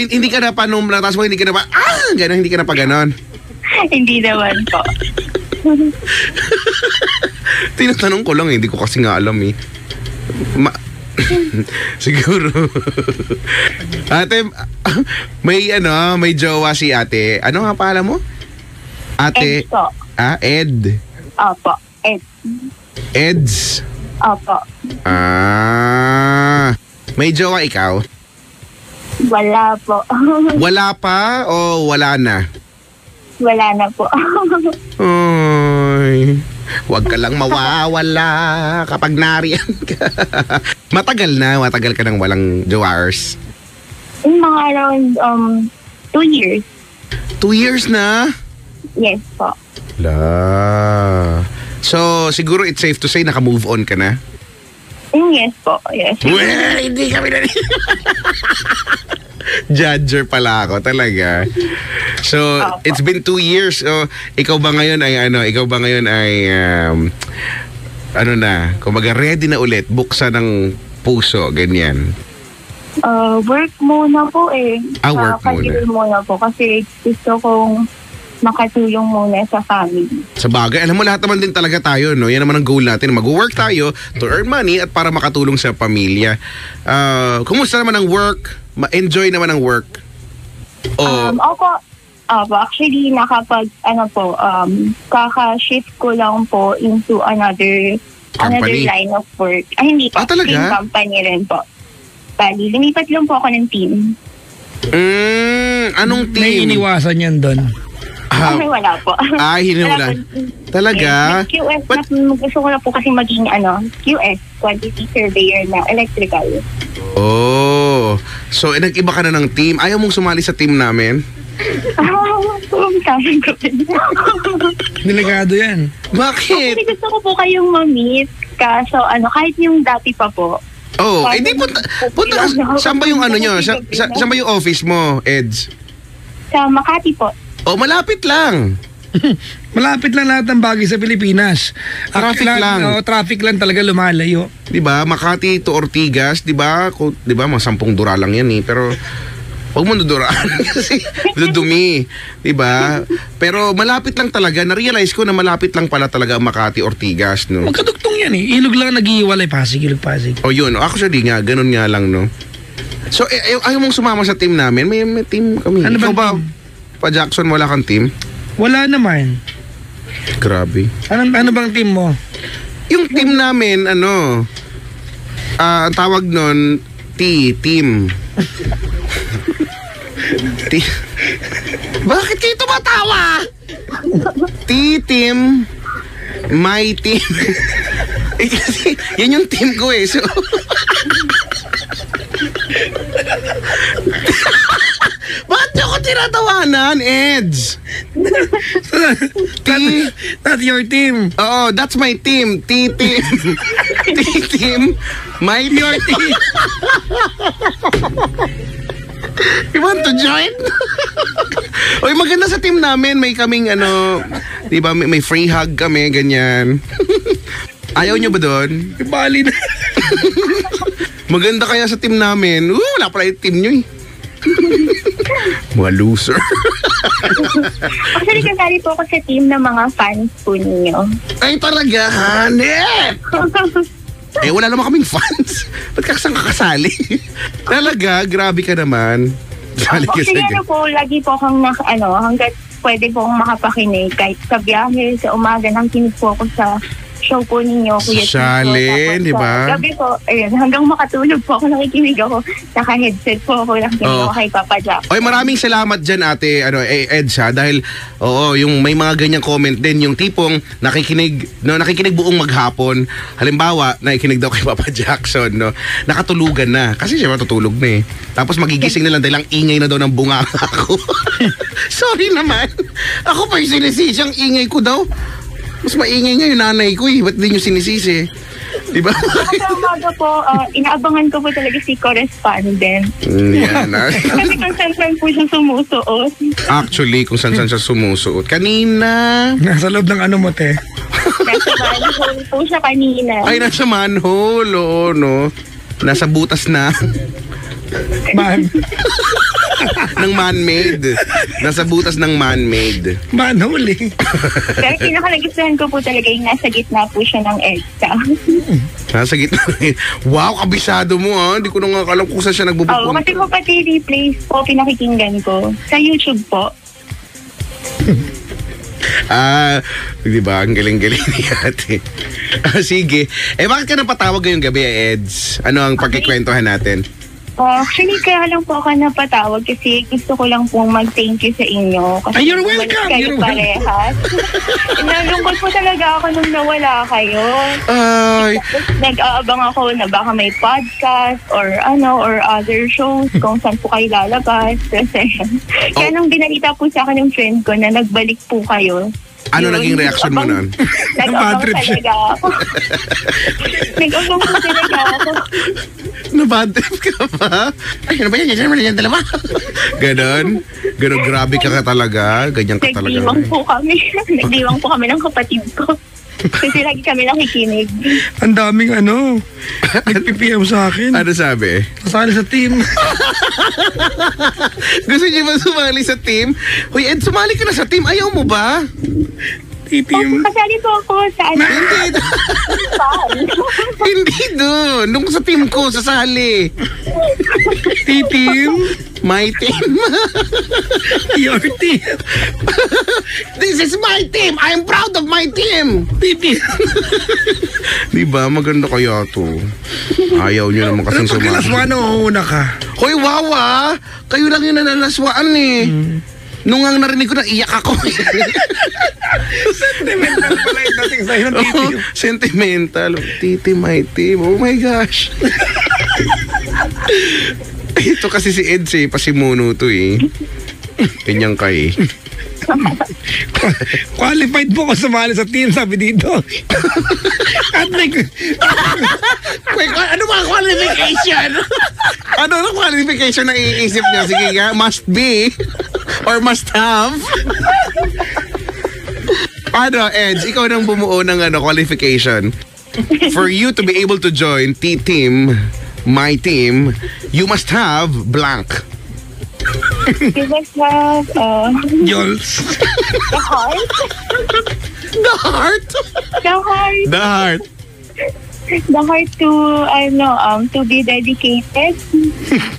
hindi ka na pa nung natas mo, hindi ka na pa, gano'n, hindi ka na pa gano'n. Hindi naman po. Tinatanong ko lang, hindi ko kasi nga alam eh. Siguro. Ate, may jowa si ate. Ano nga pala mo? Ate. Ed po. Ed. Opo, Ed. Eds. Opo. May jowa ikaw? Wala po. Wala pa o wala na? Wala na po. Ay, huwag ka lang mawawala kapag nariyan ka. Matagal ka nang walang jowars? In mga around 2 years. 2 years na? Yes po. So, siguro it's safe to say naka-move on ka na? Yes po, yes. Well, hindi kami na Judger pala ako, talaga. So, it's been 2 years. So, ikaw ba ngayon ay kumbaga ready na ulit, buksan ng puso, ganyan? Work muna po eh. Work muna po kasi gusto kong makatulong muna sa family. Sa bagay, alam mo lahat naman din talaga tayo, no? Yan naman ang goal natin. Mag-work tayo to earn money at para makatulong sa pamilya. Kumusta naman ang work? Ma-enjoy naman ang work? Opo, actually, kaka-shift ko lang po into another line of work. Hindi po. Talaga? Same company rin po. Bali, lumipat lang po ako ng team. Anong team? May iniwasan yan doon. Ay, wala po. Wala. Talaga? QS, gusto ko na po kasi maging QS, quantity surveyor na electrical. Oh. So, nag-iba ka na ng team. Ayaw mong sumali sa team namin? Sabi ko. Delikado yan. Bakit? Kasi gusto ko po kayong ma-meet. Kaso, kahit yung dati pa po. Oh, di punta saan ba yung nyo? Saan ba yung office mo, Eds? Sa Makati po. Oh, malapit lang. Malapit lang lahat ng bagay sa Pilipinas. Traffic lang. Traffic lang talaga lumalayo. 'Di ba? Makati to Ortigas, 'di ba? 'Di ba, mga 10 dura lang 'yan eh. Pero huwag mo duduraan kasi dudumi, 'di ba? Pero malapit lang talaga. Na-realize ko na malapit lang pala talaga ang Makati Ortigas, no. Magkaduktong 'yan eh. Ilog lang nag-iiwalay, Pasig, Ilog Pasig. Oh, yun. Actually nga, ganun nga lang, no. So, ayaw mong sumama sa team namin? May team kami. Ano Ikaw ba, team? Pa Jackson, wala kang team? Wala naman. Grabe. Ano bang team mo? Yung team namin, ang tawag nun, team. Bakit kayo tumatawa? Team, my team. Kasi, yan yung team ko eh. So, bakit niyo ako tinatawanan, Eds? That's your team. Oo, that's my team. Team. Team. My your team. You want to join? Oy, maganda sa team namin. May kaming di ba, may free hug kami, ganyan. Ayaw nyo ba doon? Bali na. Maganda kaya sa team namin. Wala pala yung team nyo eh. Mga loser. Actually, kasali po ako sa team ng mga fans po ninyo. Ay, talaga, Hanep! Wala naman kaming fans. Ba't kasang kakasali? Talaga, grabe ka naman. Sali ka Actually, sa lagi po akong hanggat pwede po akong makapakinig. Kahit sa biyahe, sa umaga, nang kinig po ako sa show po ninyo, Kuya Tito. Shalin, di ba? Gabi po, ayun, hanggang makatulog po ako, nakikinig ako. Naka-headset po ako, nakikinig ako kay Papa Jack. Oy, maraming salamat dyan, ate, Eds, ha, dahil, yung may mga ganyang comment din, yung tipong nakikinig buong maghapon. Halimbawa, nakikinig daw kay Papa Jackson, no? Nakatulugan na. Kasi siya matutulog na eh. Tapos magigising na lang dahil ang ingay na daw ng bunga ako. Sorry naman. Ako pa yung sinisisi, ang ingay ko daw. Mas maingay nga yung nanay ko eh. Ba't di nyo sinisisi? Diba? Sa umaga po, inaabangan ko po talaga si correspondent. Yan. Kasi kung saan po siya sumusuot. Actually, kung saan siya sumusuot. Kanina. Nasa loob ng mo, te. Nasa manhole po siya kanina. Ay, nasa manhole. Oo, no. Nasa butas na. Ng man-made. Nasa butas ng man-made. Manhole eh. Pero pinakalagisahan ko po talaga yung nasa gitna po siya ng EDSA. Nasa gitna. Wow, kabisado mo ha. Hindi ko na nga alam kung saan siya nagbubupunta. Oo, kasi po pati replays po pinakikinggan ko. Sa YouTube po. Di ba? Ang galing-galing ni ate. Sige. Bakit ka napatawag ngayong gabi, Eds? Ano ang pagkikwentuhan natin? Actually, kaya lang po ako napatawag kasi gusto ko lang pong mag-thank you sa inyo. Kasi you're welcome! You're parehas. Nalungkot po talaga ako nung nawala kayo. Nag-aabang ako na baka may podcast or other shows kung saan po kayo lalabas. Kaya nung binalita po sa akin ng friend ko na nagbalik po kayo. Ano naging reaction mo nun? Nag-abang talaga ako. Nag-abang po talaga ako. Nabad trip ka ba? Ay, ano ba yan? Yan naman yan dalawa. Ganon? Ganon, grabe ka talaga. Ganyan ka talaga. Nagdiwang po kami. Nagdiwang po kami ng kapatid ko. Kasi lagi kami nakikinig. Ang daming nag-PPM sa akin. Ano sabi? Sasali sa team. Gusto niyo ba sumali sa team? Hoy, Ed, sumali ka na sa team. Ayaw mo ba? Titim. Kasali po ako sa ano. Hindi doon. Nung sa team ko, sasali. Titim. My team. Your team. This is my team. I'm proud of my team. Titim. Diba? Maganda kaya to. Ayaw nyo naman kasing sumali. Pagkalaswa na una ka. Hoy, wawa! Kayo lang yung nanalaswaan eh. Nung ang narinig ko, naiyak ako. Sentimental pala yung dating sa'yo ng titim. Sentimental. Titi, my team. Oh my gosh. Ito kasi si Eds eh. Pasimuno to eh. Kanyang kay. Qualified po ko sumali sa team, sabi dito. At like, ano ba qualification? Ano qualification na iisip niya? Sige nga, must be or must have. Ano, Eds, ikaw nang bumuo ng qualification. For you to be able to join T-Team, my team, you must have blank. You must have Yols. the heart. The heart? The heart. The heart. The heart to be dedicated.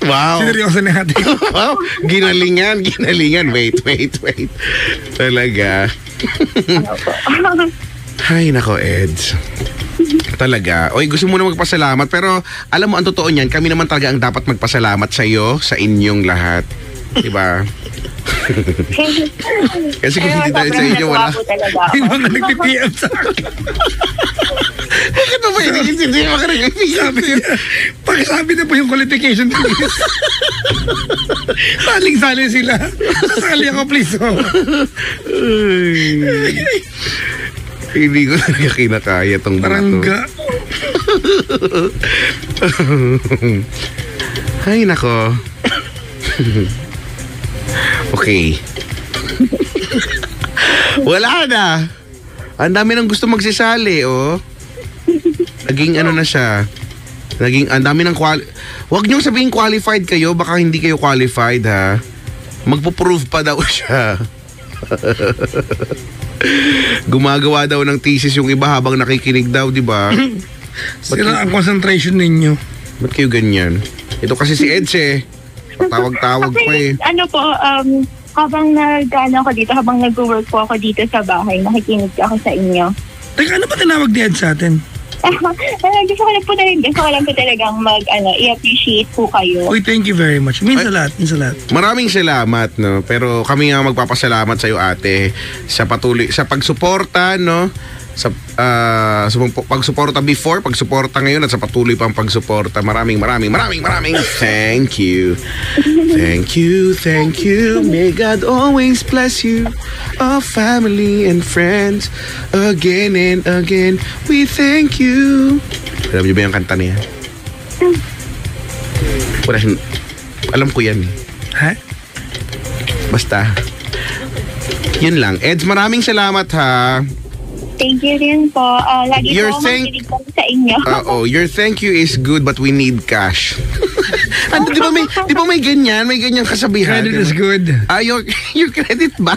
Wow. Sineryoso na natin. Wow. Ginalingan. Wait. Talaga. Ay, nako, Eds. Talaga. Oy, gusto mo na magpasalamat, pero alam mo, ang totoo niyan, kami naman talaga ang dapat magpasalamat sa iyo, sa inyong lahat. Diba? Kasi kung hindi dahil sa inyo, wala. Yung mga nagpipm sa akin. Bakit ba yun? Hindi mo ka nag-pm. Pakisabi na po yung qualification please. Saling-sali sila. Sali ako please. Hindi ko talaga kinakaya tong Barangga. Ay, nako. Okay. Wala na. Ang dami nang gusto magsisali, oh. Naging ano na siya. Ang dami ng Huwag niyong sabihin qualified kayo, baka hindi kayo qualified, ha. Magpo-prove pa daw siya. Gumagawa daw ng thesis yung iba habang nakikinig daw, di ba? Sila ang concentration ninyo. Ba't kayo ganyan? Ito kasi si Eds eh. Patawag-tawag pa eh. Ano po, habang habang nag-work po ako dito sa bahay, nakikinig ako sa inyo. Teka, ano ba tinawag ni Ed sa atin? Gusto ko lang po talagang i-appreciate po kayo. Uy, thank you very much. Means a lot. Maraming salamat, no? Pero kami nga magpapasalamat sa iyo, ate, sa patuloy, sa pagsuporta, no? Sa pagsuporta before, pagsuporta ngayon, at sa patuloy pang pagsuporta. Maraming thank you. Thank you. May God always bless you, our family and friends. Again and again, we thank you. Alam niyo ba yung kanta niya? Alam ko yan. Ha? Basta. Yun lang. Eds, maraming salamat, ha. Thank you rin po. Lagi po ako makikinig sa inyo. Your thank you is good but we need cash. Di ba may ganyan? May ganyan kasabihan. Credit is good. Your credit ba?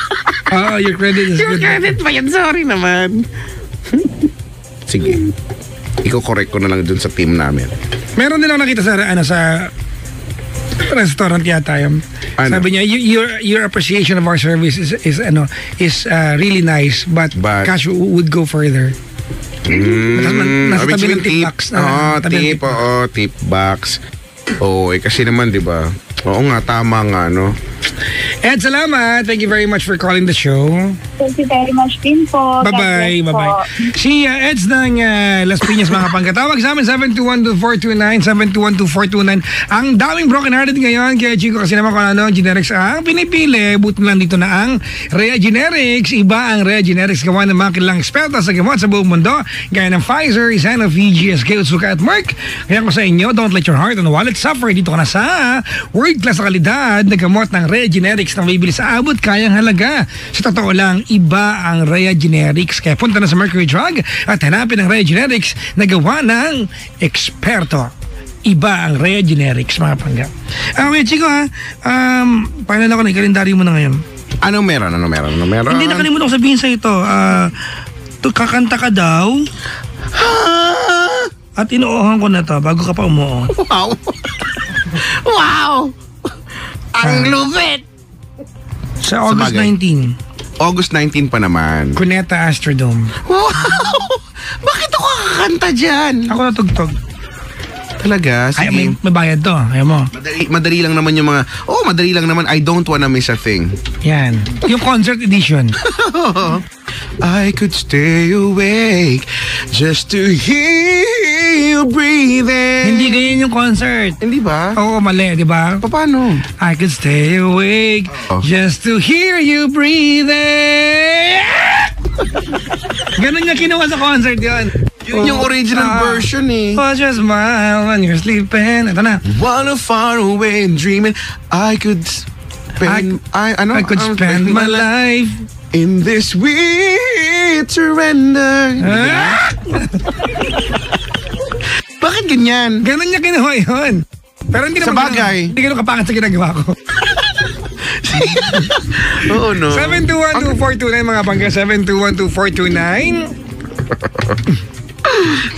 Your credit is Your good. Your credit ba yan? Sorry naman. Sige. Iko-correct ko na lang dun sa team namin. Meron din ako nakita sa restaurant yata yun. Sabi niya, your appreciation of our service is really nice, but cash would go further. Nasa tabi ng tip box. Tip box. Kasi naman, di ba? Oo nga, tama nga, no? Ed, salamat. Thank you very much for calling the show. Thank you very much din po. Bye-bye. Si Eds ng Las Piñas, mga pangkatawag sa amin, 721-2429, 721-2429. Ang daming broken-hearted ngayon, kaya Chico, kasi naman kung generics ang pinipili. Buti lang dito na ang Rhea Generics. Iba ang Rhea Generics, gawa ng mga kilang eksperta sa gamot sa buong mundo, gaya ng Pfizer, Sanofi, GSK, Otsuka at Merck. Kaya ko sa inyo, don't let your heart and wallet suffer. Dito ka na sa world-class na kalidad na gamot ng Rhea Generics na bibili sa abot kayang halaga. Sa totoo lang, iba ang Rhea Generics. Kaya punta na sa Mercury Drug at hanapin ang Rhea Generics na gawa ng eksperto. Iba ang Rhea Generics, mga pangga. Okay, Chico, paalala ko na, kalendaryo mo na ngayon. Anong meron? Hindi, nakalimutan ko sabihin sa ito. Kakanta ka daw. At inuuhan ko na to bago ka pa umuo. Wow! Wow! Ang lupit! Sa August 19. August 19 pa naman. Cuneta Astrodome. Wow! Bakit ako kakanta dyan? Ako natugtog. Talaga? Sige. Ay, may bayad to. Ayaw mo. Madali lang naman yung mga... madali lang naman. I don't wanna miss a thing. Yan. Yung concert edition. I could stay awake just to hear you breathing. Hindi ganyan yung concert. Hindi ba? Oo, mali, di ba? Paano? I could stay awake just to hear you breathing. Ganun niya kinuha sa concert yun. Yun yung original version eh. Just smile when you're sleeping. Ito na. Wanna far away and dreaming I could spend I could spend my life in this sweet surrender. Bakit ganyan? Ganun niya kinuha yun. Pero hindi sa bagay. Hindi ganun kapangat sa ginagawa ko. Oo, no. 7212429 mga bangga. 7212429.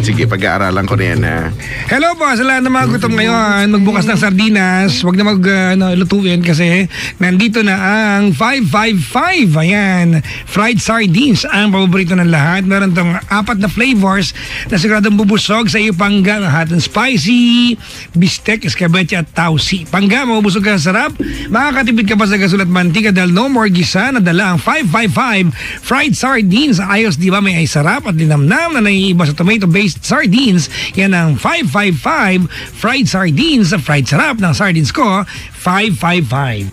Sige, pag-aaralan ko na yan ha. Hello po, sa lahat ng mga gutom ngayon, magbukas ng sardinas, wag na lutuin kasi nandito na ang 555. Ayan, fried sardines, ang paborito ng lahat. Meron tong 4 na flavors na siguradong bubusog sa iyo pangga, hot and spicy, bistek, escabeche at tausi. Pangga, mabubusog ka sa sarap, makakatipid ka pa sa gasol at mantika dahil no more gisa. Nadala ang 555 fried sardines. Ayos, di ba? May ay sarap at linamnam na naiiba sa tomato-based sardines. Yan ang 555 fried sardines. Sa fried sarap ng sardines ko, 555.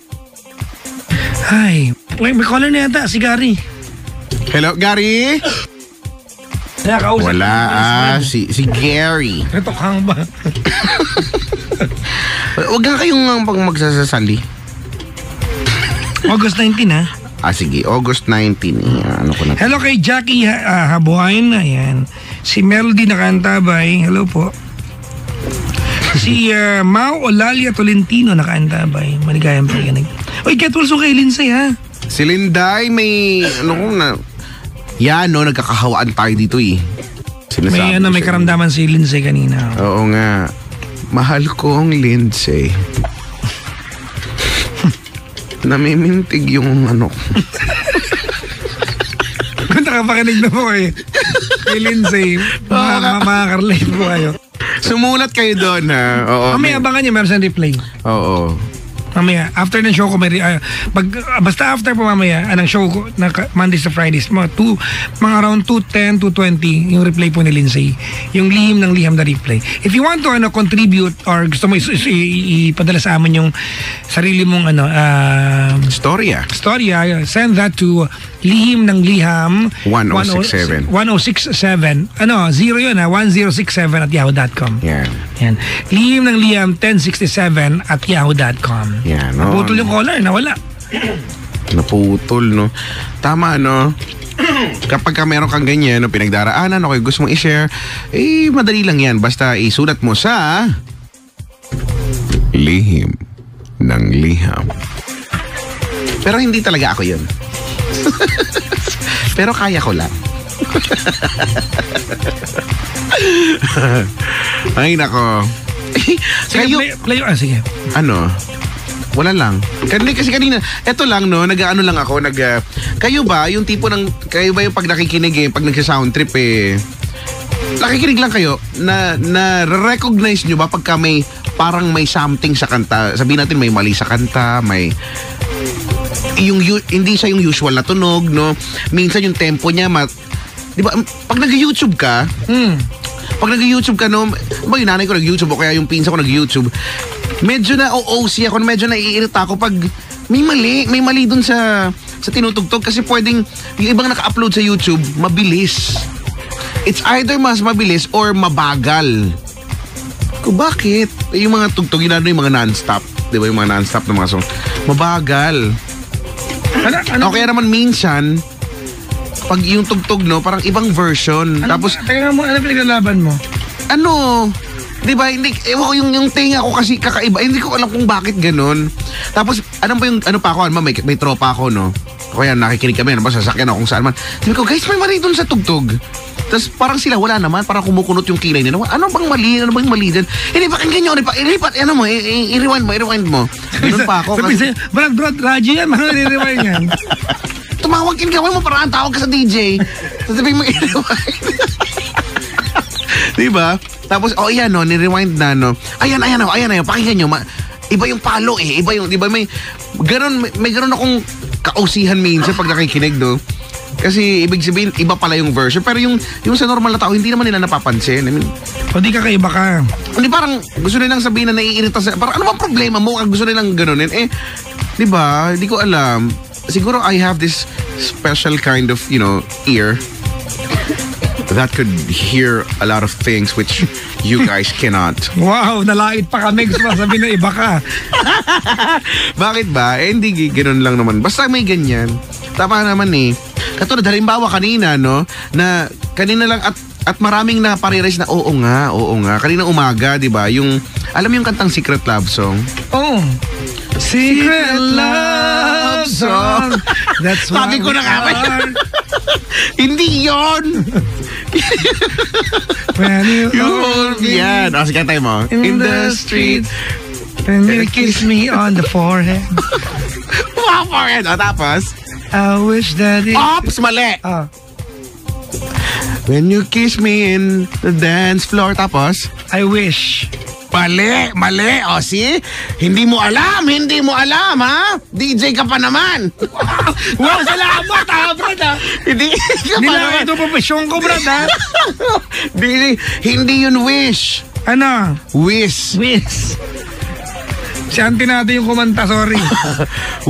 Ay, may caller na yata, si Gary. Hello, Gary? Wala, si Gary. Natokhang ba? Huwag nga kayong magsasasali. August 19 ha? Sige, August 19. Ano ko na? Hello kay Jackie Habuhain. Ayan. Si Melody nakaantabay. Hello po. Si Mau Olalia Tolentino nakaantabay. Maligayang pakikinig. Uy, get also kay Lindsay ha? Si Linday may... nagkakahawaan tayo dito eh. Sinasabi may karamdaman si Lindsay kanina. Oo nga. Mahal ko ang Lindsay. Namimintig yung Kung nakapakinig na po kay Lindsay, makakarelate po kayo. Sumulat kayo doon ha. Oo. Mamaya abangan niyo, meron siyang replay. Oo. Mamaya, after ng show ko, basta after po mamaya, anong show ko, Mondays to Fridays, mga around 2:10, 2:20, yung replay po ni Lindsay. Yung lihim ng liham na replay. If you want to contribute or gusto mo ipadala sa amin yung sarili mong storya, send that to lihim ng liham 1067. 1067. 0 yun 1067 at yahoo.com. Yan. Lihim ng liham 1067 at yahoo.com. Yan, Naputol yung caller, nawala. Naputol, no? Tama, no? Kapag meron kang ganyan, pinagdaraanan, okay, gusto mong i-share, madali lang yan. Basta isulat mo sa lihim ng liham. Pero hindi talaga ako yun. Pero kaya ko lang. Ay, nako. Sige, sige. Wala lang. Kasi kanina, eto lang nag-ano lang ako, kayo ba yung pag nakikinig pag nagsa-sound trip nakikinig lang kayo na recognize nyo ba pagka parang may something sa kanta, sabihin natin may mali sa kanta, may hindi siya yung usual na tunog, no? Minsan yung tempo niya, di ba, pag nag-YouTube ka, yung nanay ko nag-YouTube o kaya yung pinsa ko nag-YouTube, medyo na OOC ako, medyo naiirita ako pag may mali dun sa tinutugtog kasi pwedeng yung ibang naka-upload sa YouTube, mabilis. It's either mas mabilis or mabagal. Kung bakit? Yung mga tugtog, yung mga non-stop, di ba yung mga non-stop na mga song, mabagal. O kaya naman minsan, pag yung tugtog, parang ibang version. Tapos, ano pinaglalaban mo? Di ba, ewan ko yung tinga ko kasi kakaiba. Hindi ko alam kung bakit ganun. Tapos, ano ba yung, ano pa ako, may tropa ako, no? Kaya nakikinig kami, ano ba, sasakyan ako kung saan man. Sabi ko, guys, may mali doon sa tugtog. Tapos parang sila, wala naman, parang kumukunot yung kilay nila. Ano bang mali? Ano bang mali din? Pakinggan nyo, ano mo, i-rewind mo. Ganun pa ako. Sabi sa'yo, Brad, radyo yan, ano i-rewind yan? Tumawag kin gawin mo, parang tawag ka sa DJ. Sabi mo, i-rewind. Diba? Tapos, ayan, no, ni-rewind na, no. Ayan, pakinggan nyo. Iba yung palo, Iba yung, diba, may ganon akong kausihan minsan pag nakikinig, no. Kasi ibig sabihin, iba pala yung version. Pero yung sa normal na tao, hindi naman nila napapansin. I mean, o di kakaiba ka. Hindi, parang gusto nilang sabihin na naiirita sa... Parang ano bang problema mo? Gusto nilang ganunin. Di ba? Hindi ko alam. Siguro I have this special kind of, ear that could hear a lot of things which you guys cannot. Wow, nalait pa kami. Gusto mo sabihin na iba ka. Bakit ba? Hindi ganun lang naman. Basta may ganyan. Tama naman Katulad, halimbawa kanina, no? Na kanina lang at maraming na pare-raise na oo nga. Kanina umaga, di ba? Alam mo yung kantang Secret Love Song? Oh. Secret Love Song. That's why sabi ko na nga. Hindi yon. When you hold me. Yan. O, sige, tayo mo. In the street. And you kiss me on the forehead. Wow, forehead. O, tapos? I wish that it... Ops, mali. When you kiss me in the dance floor. Tapos? I wish. Mali. O, see? Hindi mo alam, ha? DJ ka pa naman. Wow, salamat, Brad, ha? Hindi ka pa naman. Ito profesyon ko, Brad, ha? Hindi yun wish. Ano? Wish. Si auntie natin yung kumanta, sorry.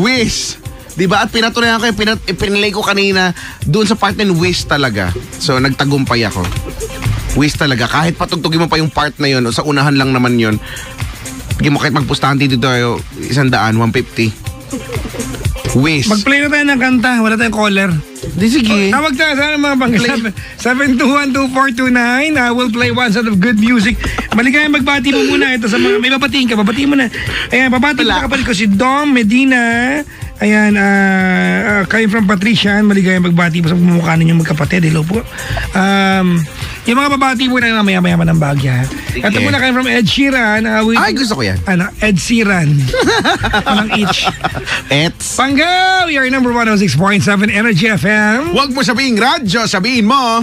Wish. Diba? At pinatunayan ko, pinilay ko kanina doon sa part ng wish talaga. So, nagtagumpay ako. Wish talaga. Kahit patugtugin mo pa yung part na yun, o sa unahan lang naman yun, bigyan mo kahit magpustahan dito tayo, 100, 150. Wish. Mag-play na tayo ng kanta. Wala tayong caller. Di sige. Tawag tayo sa mga bangka. 7212429. I will play one set of good music. Maligayang magbati mo muna. Ito sa mga, may babatiin ka. Babatiin mo na. Ayan, babati mo sa kapatid ko si Dom Medina. Ayan, kayo from Patrician. Maligayang magbati mo sa mumukha ninyo magkapatid. Hello po. Yung mga babati mo na maya-maya man ng bagya. Ito muna kayo from Ed Sheeran. Ay, gusto ko yan. Ed Sheeran. Anong each? Panggaw! You're number 106.7 Energy FM. Huwag mo sabihin radyo, sabihin mo